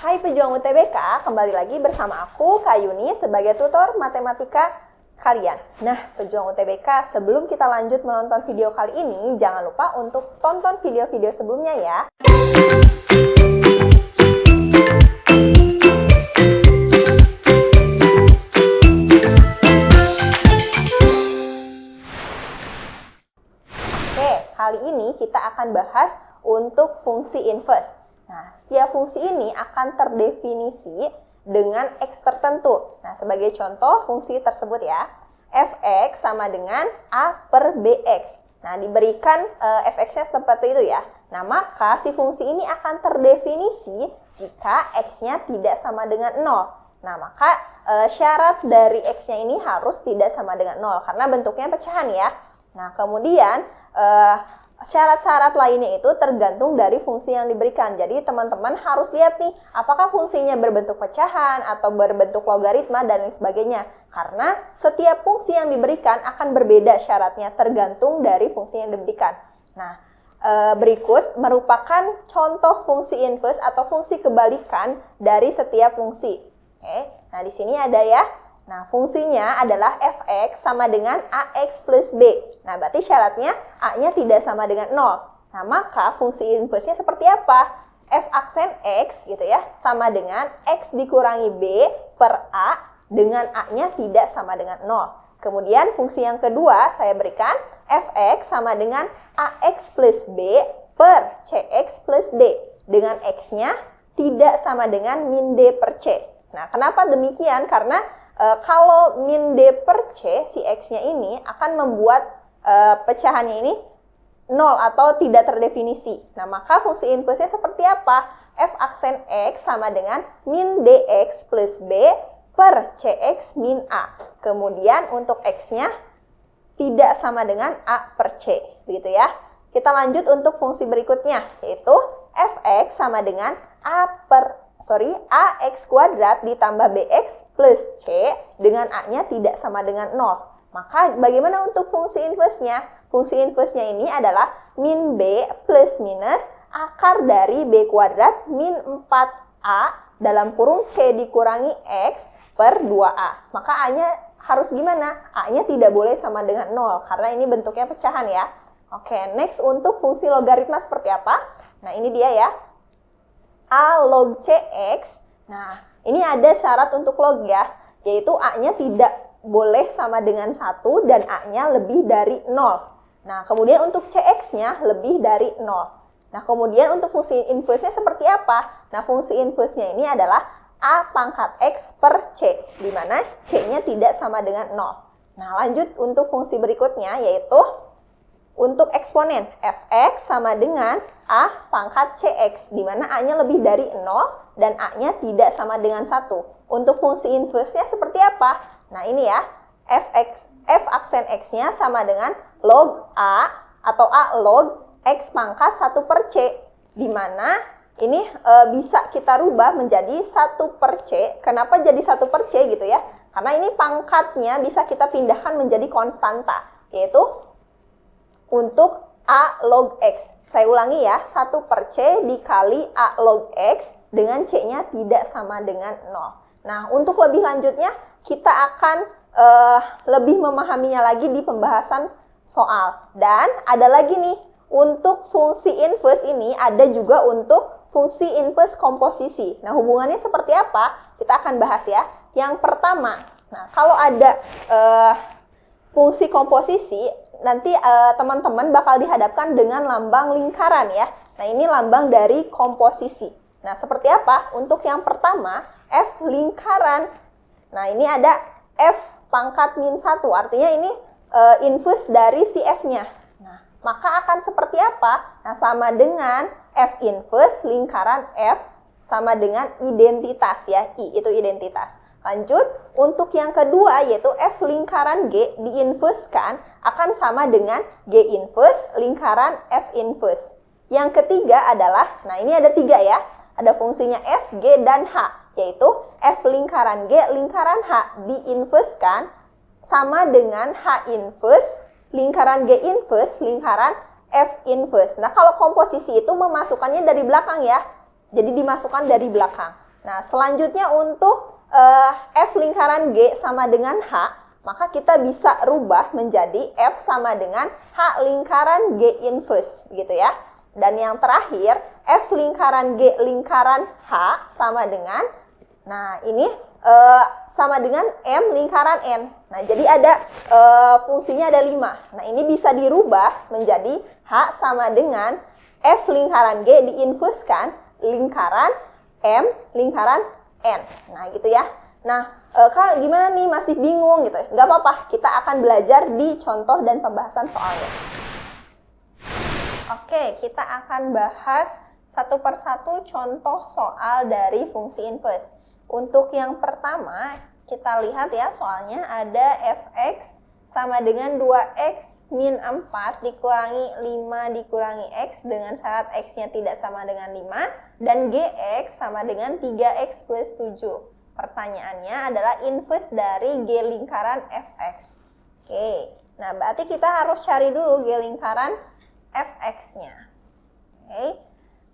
Hai pejuang UTBK, kembali lagi bersama aku, Kak Yuni, sebagai tutor matematika kalian. Nah, pejuang UTBK, sebelum kita lanjut menonton video kali ini, jangan lupa untuk tonton video-video sebelumnya ya. Oke, kali ini kita akan bahas untuk fungsi inverse. Nah, setiap fungsi ini akan terdefinisi dengan X tertentu. Nah, sebagai contoh fungsi tersebut ya, fx sama dengan a per bx. Nah, diberikan fx-nya seperti itu ya. Nah, maka si fungsi ini akan terdefinisi jika x-nya tidak sama dengan 0. Nah, maka syarat dari x-nya ini harus tidak sama dengan 0 karena bentuknya pecahan ya. Nah, kemudian syarat-syarat lainnya itu tergantung dari fungsi yang diberikan. Jadi teman-teman harus lihat nih, apakah fungsinya berbentuk pecahan atau berbentuk logaritma dan lain sebagainya. Karena setiap fungsi yang diberikan akan berbeda syaratnya tergantung dari fungsi yang diberikan. Nah, berikut merupakan contoh fungsi inverse atau fungsi kebalikan dari setiap fungsi. Oke, nah di sini ada ya. Nah, fungsinya adalah fx sama dengan ax plus b. Nah, berarti syaratnya a-nya tidak sama dengan 0. Nah, maka fungsi inverse-nya seperti apa? F aksen x gitu ya, sama dengan x dikurangi b per a dengan a-nya tidak sama dengan 0. Kemudian fungsi yang kedua saya berikan fx sama dengan ax plus b per cx plus d. Dengan x-nya tidak sama dengan min d per c. Nah, kenapa demikian? Karena kalau min d per c, si x-nya ini akan membuat pecahannya ini 0 atau tidak terdefinisi. Nah, maka fungsi inverse-nya seperti apa? F aksen x sama dengan min dx plus b per cx min a. Kemudian untuk x-nya tidak sama dengan a per c. Begitu ya. Kita lanjut untuk fungsi berikutnya, yaitu fx sama dengan ax kuadrat ditambah bx plus c dengan a-nya tidak sama dengan 0. Maka bagaimana untuk fungsi inverse-nya? Fungsi inverse-nya ini adalah min b plus minus akar dari b kuadrat min 4a dalam kurung c dikurangi x per 2a. Maka a-nya harus gimana? A-nya tidak boleh sama dengan 0 karena ini bentuknya pecahan ya. Oke, next untuk fungsi logaritma seperti apa? Nah, ini dia ya. A log cx. Nah, ini ada syarat untuk log ya, yaitu a-nya tidak boleh sama dengan 1 dan a-nya lebih dari 0. Nah, kemudian untuk cx-nya lebih dari 0. Nah, kemudian untuk fungsi inverse-nya seperti apa? Nah, fungsi inverse-nya ini adalah a pangkat x per c, di mana c-nya tidak sama dengan 0. Nah, lanjut untuk fungsi berikutnya, yaitu untuk eksponen fx sama dengan a pangkat cx, di mana a-nya lebih dari 0 dan a-nya tidak sama dengan 1. Untuk fungsi inverse-nya seperti apa? Nah, ini ya, f aksen x-nya sama dengan log a atau a log x pangkat 1 per c, di mana ini bisa kita rubah menjadi 1 per c. Kenapa jadi 1 per c gitu ya? Karena ini pangkatnya bisa kita pindahkan menjadi konstanta, yaitu untuk a log x. Saya ulangi ya, 1 per c dikali a log x dengan c-nya tidak sama dengan 0. Nah, untuk lebih lanjutnya, kita akan lebih memahaminya lagi di pembahasan soal. Dan ada lagi nih, untuk fungsi inverse ini ada juga untuk fungsi inverse komposisi. Nah, hubungannya seperti apa? Kita akan bahas ya. Yang pertama, nah kalau ada fungsi komposisi, nanti teman-teman bakal dihadapkan dengan lambang lingkaran ya. Nah, ini lambang dari komposisi. Nah, seperti apa? Untuk yang pertama, F lingkaran. Nah, ini ada F pangkat min 1. Artinya ini inverse dari si F-nya. Nah, maka akan seperti apa? Nah, sama dengan F inverse lingkaran F sama dengan identitas ya. I itu identitas. Lanjut, untuk yang kedua yaitu F lingkaran G diinversekan akan sama dengan G inverse lingkaran F inverse. Yang ketiga adalah, nah ini ada 3 ya, ada fungsinya F, G, dan H, yaitu F lingkaran G lingkaran H diinversekan sama dengan H inverse lingkaran G inverse lingkaran F inverse. Nah, kalau komposisi itu memasukkannya dari belakang ya, jadi dimasukkan dari belakang. Nah, selanjutnya untuk F lingkaran G sama dengan H, maka kita bisa rubah menjadi F sama dengan H lingkaran G inverse, gitu ya. Dan yang terakhir, F lingkaran G lingkaran H sama dengan, nah ini sama dengan M lingkaran N. Nah, jadi ada fungsinya ada 5. Nah, ini bisa dirubah menjadi H sama dengan F lingkaran G diinverskan lingkaran M lingkaran N. Nah, gitu ya. Nah, Kak, gimana nih? Masih bingung gitu? Nggak apa-apa, kita akan belajar di contoh dan pembahasan soalnya. Oke, kita akan bahas satu persatu contoh soal dari fungsi inverse. Untuk yang pertama, kita lihat ya soalnya ada fx sama dengan 2x min 4 dikurangi 5 dikurangi x dengan syarat x-nya tidak sama dengan 5 dan gx sama dengan 3x plus 7. Pertanyaannya adalah inverse dari g lingkaran fx. Oke, nah berarti kita harus cari dulu g lingkaran fx-nya. Oke,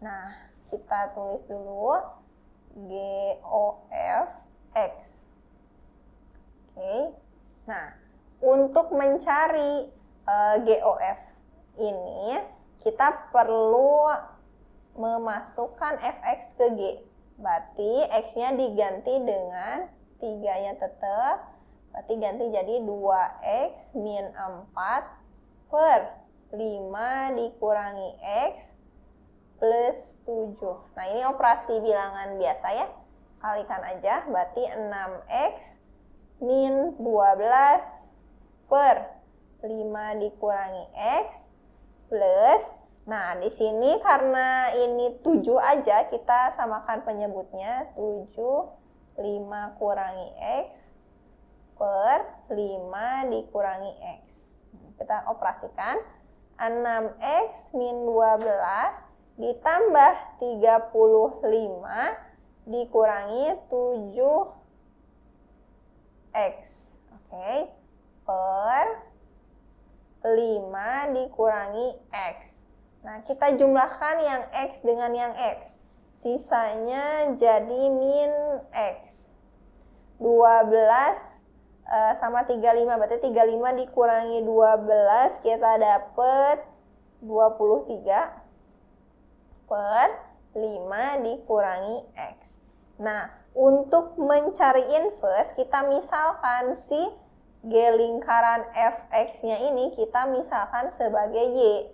nah kita tulis dulu GOF-X. Oke. Nah, untuk mencari GOF ini kita perlu memasukkan fx ke G. Berarti x-nya diganti dengan 3-nya tetap. Berarti ganti jadi 2x min 4 per 5 dikurangi x plus 7. Nah, ini operasi bilangan biasa ya. Kalikan aja, berarti 6x min 12 per 5 dikurangi x plus, nah di sini karena ini 7 aja, kita samakan penyebutnya 7, 5 kurangi x per 5 dikurangi x. Kita operasikan 6x min 12 ditambah 35 dikurangi 7x, oke, per 5 dikurangi x. Nah, kita jumlahkan yang x dengan yang x. Sisanya jadi min x. 12 sama 35, berarti 35 dikurangi 12, kita dapat 23 per 5 dikurangi x. Nah, untuk mencari inverse, kita misalkan si G lingkaran fx-nya ini kita misalkan sebagai y.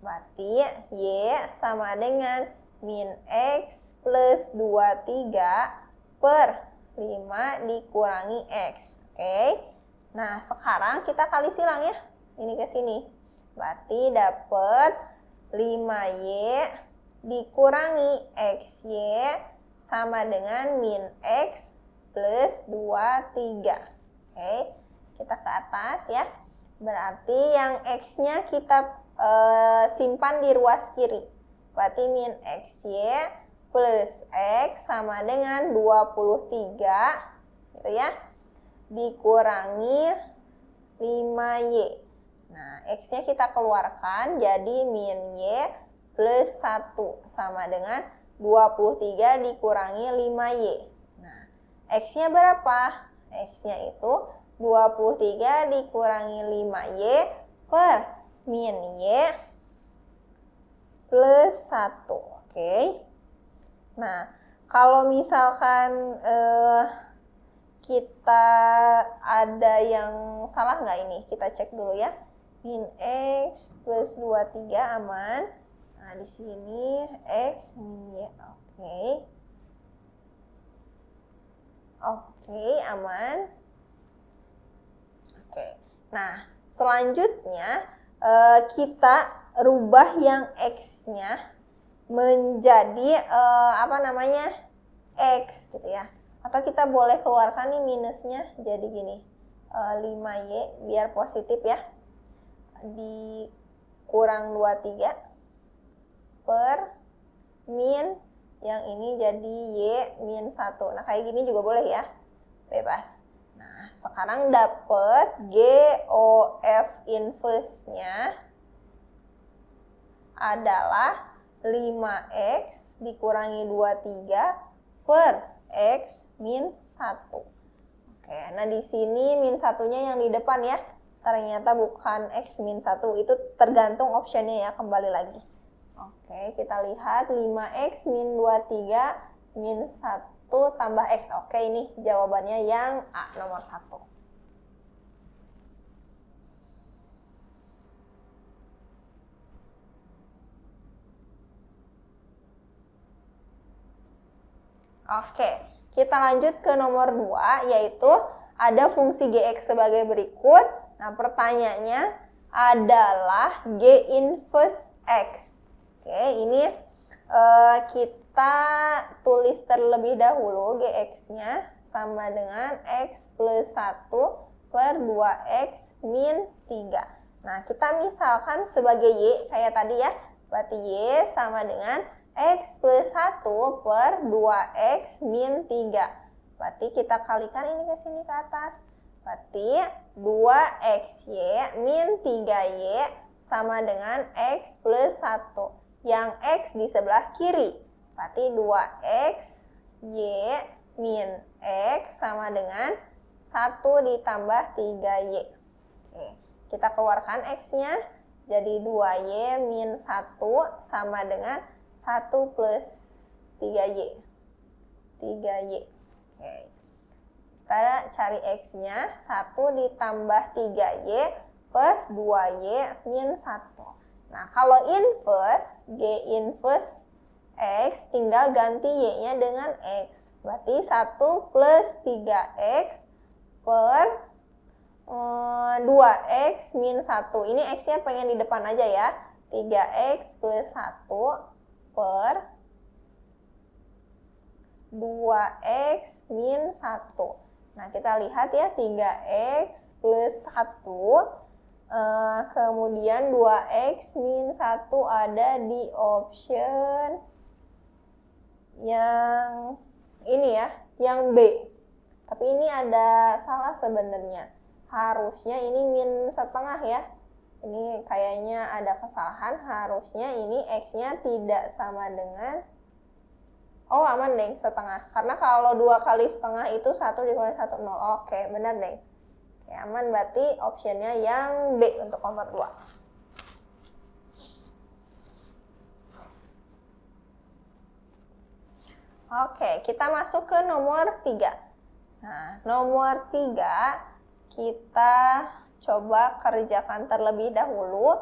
Berarti y sama dengan min x plus 23 per 5 dikurangi x. Oke. Nah, sekarang kita kali silang ya. Ini ke sini. Berarti dapat 5y dikurangi xy sama dengan min x plus 23. Oke, kita ke atas ya. Berarti yang x-nya kita simpan di ruas kiri. Berarti min xy plus x sama dengan 23 gitu ya. Dikurangi 5y. Nah, x-nya kita keluarkan jadi min y plus 1 sama dengan 23 dikurangi 5y. Nah, x-nya berapa? X-nya itu 23 dikurangi 5y per min y plus 1. Oke. Nah, kalau misalkan kita ada yang salah nggak ini? Kita cek dulu ya. Min x plus 23 aman. Nah, di sini x min y. Oke. Oke, aman. Oke. Nah, selanjutnya kita rubah yang x-nya menjadi x gitu ya. Atau kita boleh keluarkan nih minusnya jadi gini. 5y biar positif ya. Dikurang 23 per min yang ini jadi y min 1. Nah, kayak gini juga boleh ya. Bebas. Nah, sekarang dapat GOF inverse-nya adalah 5x dikurangi 23 per X min 1. Oke, nah di sini min 1-nya yang di depan ya. Ternyata bukan X min 1, itu tergantung optionnya ya, kembali lagi. Oke, kita lihat 5X min 23 min 1 tambah X. Oke, ini jawabannya yang A, nomor 1. Oke, kita lanjut ke nomor 2, yaitu ada fungsi Gx sebagai berikut. Nah, pertanyaannya adalah G inverse X. Oke, ini kita tulis terlebih dahulu Gx-nya sama dengan X plus 1 per 2X min 3. Nah, kita misalkan sebagai Y, kayak tadi ya, berarti Y sama dengan X plus 1 per 2X min 3. Berarti kita kalikan ini ke sini ke atas. Berarti 2XY min 3Y sama dengan X plus 1. Yang X di sebelah kiri. Berarti 2XY min X sama dengan 1 ditambah 3Y. Oke, kita keluarkan X-nya. Jadi 2Y min 1 sama dengan 1 plus 3Y. 3Y. Oke. Kita cari X-nya. 1 ditambah 3Y per 2Y min 1. Nah, kalau inverse, G inverse X, tinggal ganti Y-nya dengan X. Berarti 1 plus 3X per 2X min 1. Ini X-nya pengen di depan aja ya. 3X plus 1 per 2X min 1. Nah, kita lihat ya, 3X plus 1, kemudian 2X min 1 ada di option yang ini ya, yang B. Tapi ini ada salah sebenarnya. Harusnya ini min setengah ya. Ini kayaknya ada kesalahan, harusnya ini X-nya tidak sama dengan, oh aman deng, setengah. Karena kalau 2 kali setengah itu 1 dikurangi 1, 0. Oke, benar deng. Oke, aman, berarti optionnya yang B untuk nomor 2. Oke, kita masuk ke nomor 3. Nah, nomor 3 kita coba kerjakan terlebih dahulu.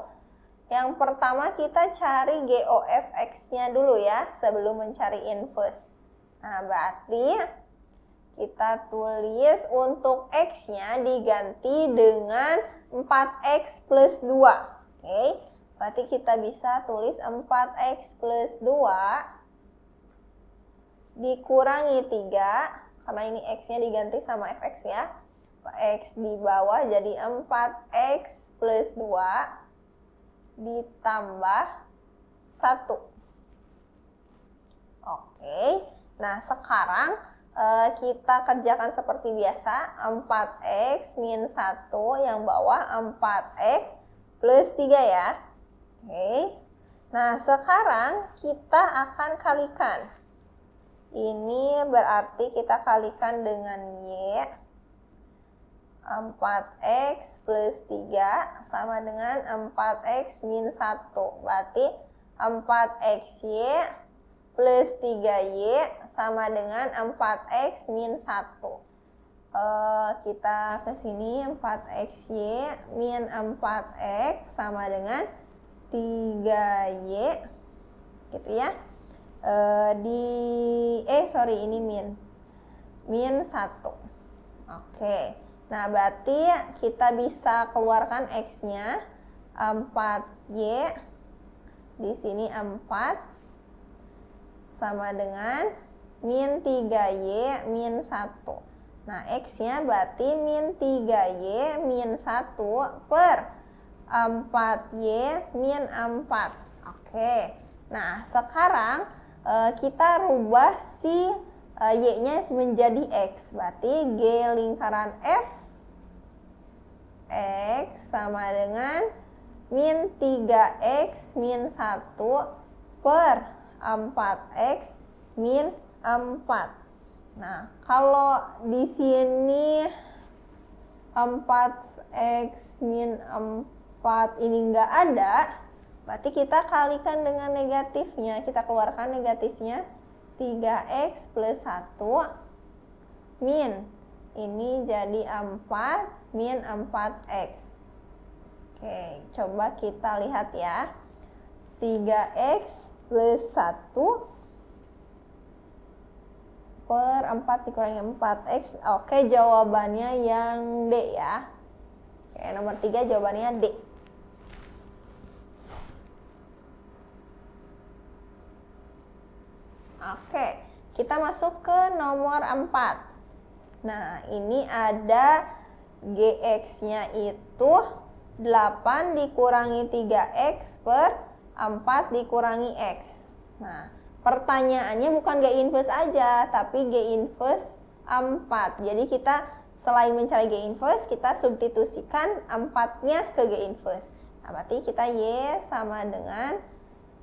Yang pertama kita cari GOF X-nya dulu ya, sebelum mencari inverse. Nah, berarti kita tulis untuk X-nya diganti dengan 4X plus 2. Oke, berarti kita bisa tulis 4X plus 2 dikurangi 3, karena ini X-nya diganti sama Fx ya. X di bawah jadi 4X plus 2 ditambah 1. Oke, nah sekarang kita kerjakan seperti biasa. 4X min 1 yang bawah 4X plus 3 ya. Oke, nah sekarang kita akan kalikan. Ini berarti kita kalikan dengan Y. 4X plus 3 sama dengan 4X min 1. Berarti 4XY plus 3Y sama dengan 4X min 1. Kita ke sini 4XY min 4X sama dengan 3Y. Gitu ya. Ini min 1. Oke. Nah, berarti kita bisa keluarkan X-nya 4Y, di sini 4, sama dengan min 3Y min 1. Nah, X-nya berarti min 3Y min 1 per 4Y min 4. Oke, nah sekarang kita rubah si Y-nya menjadi X. Berarti G lingkaran F X sama dengan min 3X min 1 per 4X min 4. Nah, kalau di sini 4x min 4 ini nggak ada, berarti kita kalikan dengan negatifnya. Kita keluarkan negatifnya 3x plus 1 min. Ini jadi 4 min 4x. Oke, coba kita lihat ya. 3x plus 1 per 4 dikurangi 4x. Oke, jawabannya yang D ya. Oke, nomor 3 jawabannya D. Oke, kita masuk ke nomor 4. Nah, ini ada GX-nya itu 8 dikurangi 3x per 4 dikurangi x. Nah, pertanyaannya bukan G inverse aja, tapi G inverse 4. Jadi kita selain mencari G inverse, kita substitusikan 4-nya ke G inverse. Nah, berarti kita Y sama dengan,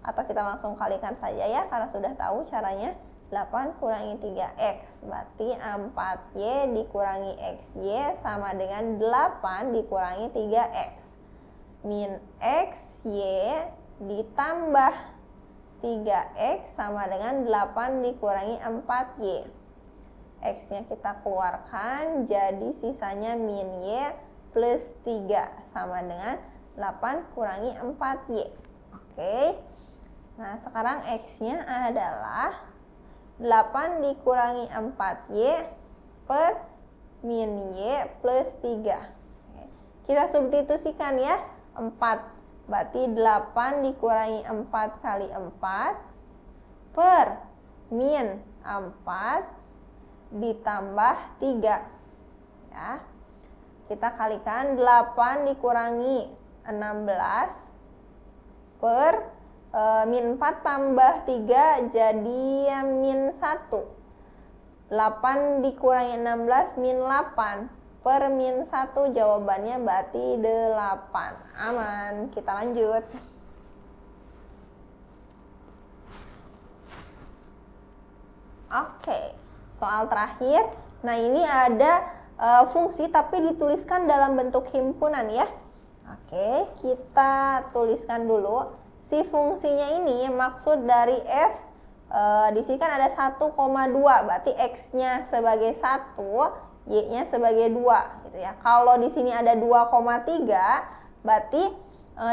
atau kita langsung kalikan saja ya, karena sudah tahu caranya. 8 kurangi 3x, berarti 4y dikurangi xy sama dengan 8 dikurangi 3x. Min xy ditambah 3x sama dengan 8 dikurangi 4y. X-nya kita keluarkan, jadi sisanya min y plus 3 sama dengan 8 kurangi 4y. Oke. Nah, sekarang X-nya adalah 8 dikurangi 4y per min y plus 3. Kita substitusikan ya, 4. Berarti 8 dikurangi 4 kali 4 per min 4 ditambah 3. Ya. Kita kalikan 8 dikurangi 16 per min 4 tambah 3 jadi min 1. 8 dikurangi 16 min 8 per min 1, jawabannya berarti 8. Aman, kita lanjut. Oke, soal terakhir. Nah, ini ada fungsi tapi dituliskan dalam bentuk himpunan ya. Oke, kita tuliskan dulu. Si fungsinya ini maksud dari f, di sini kan ada 1,2, berarti x-nya sebagai 1, y-nya sebagai 2 gitu ya. Kalau di sini ada 2,3, berarti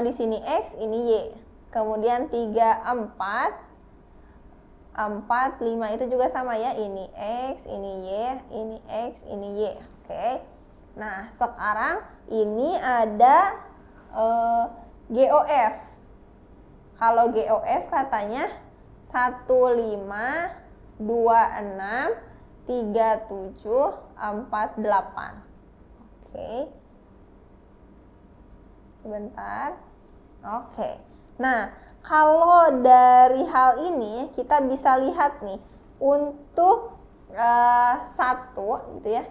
di sini x, ini y. Kemudian 3, 4, 5 itu juga sama ya, ini x, ini y, ini x, ini y. Oke. Nah, sekarang ini ada GOF. Kalau GOF katanya 15, 26, 37, 48. Oke. Sebentar. Oke. Nah, kalau dari hal ini kita bisa lihat nih, untuk 1 gitu ya.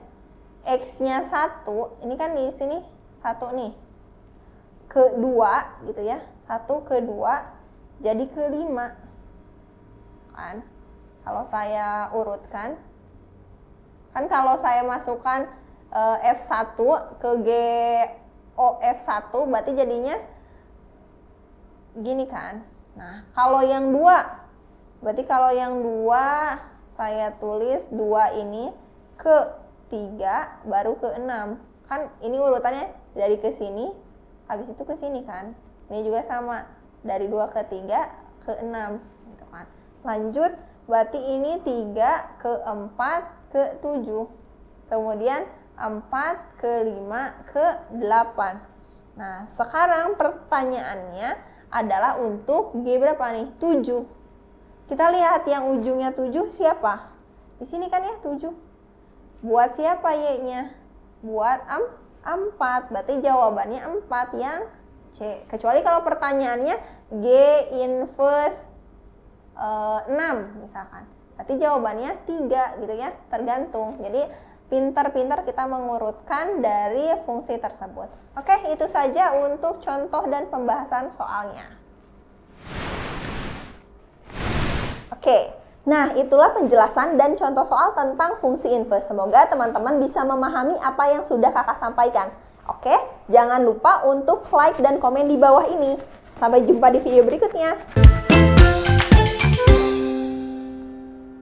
X-nya 1, ini kan di sini 1 nih. Ke-2 gitu ya. 1 ke-2 jadi ke-5. Kan? Kalau saya urutkan, kan kalau saya masukkan F1 ke GOF1 berarti jadinya gini kan. Nah, kalau yang 2, berarti kalau yang 2 saya tulis 2 ini ke 3 baru ke 6. Kan ini urutannya dari ke sini habis itu ke sini kan. Ini juga sama, dari 2 ke 3 ke 6 gitu kan. Lanjut, berarti ini 3 ke 4 ke 7. Kemudian 4 ke 5 ke 8. Nah, sekarang pertanyaannya adalah untuk G berapa nih? 7. Kita lihat yang ujungnya 7 siapa? Di sini kan ya 7. Buat siapa Y-nya? Buat 4. Berarti jawabannya 4 yang C. Kecuali kalau pertanyaannya G inverse 6 misalkan. Berarti jawabannya 3 gitu ya. Tergantung. Jadi pintar-pintar kita mengurutkan dari fungsi tersebut. Oke, itu saja untuk contoh dan pembahasan soalnya. Oke, Nah, itulah penjelasan dan contoh soal tentang fungsi inverse. Semoga teman-teman bisa memahami apa yang sudah kakak sampaikan. Oke, jangan lupa untuk like dan komen di bawah ini. Sampai jumpa di video berikutnya.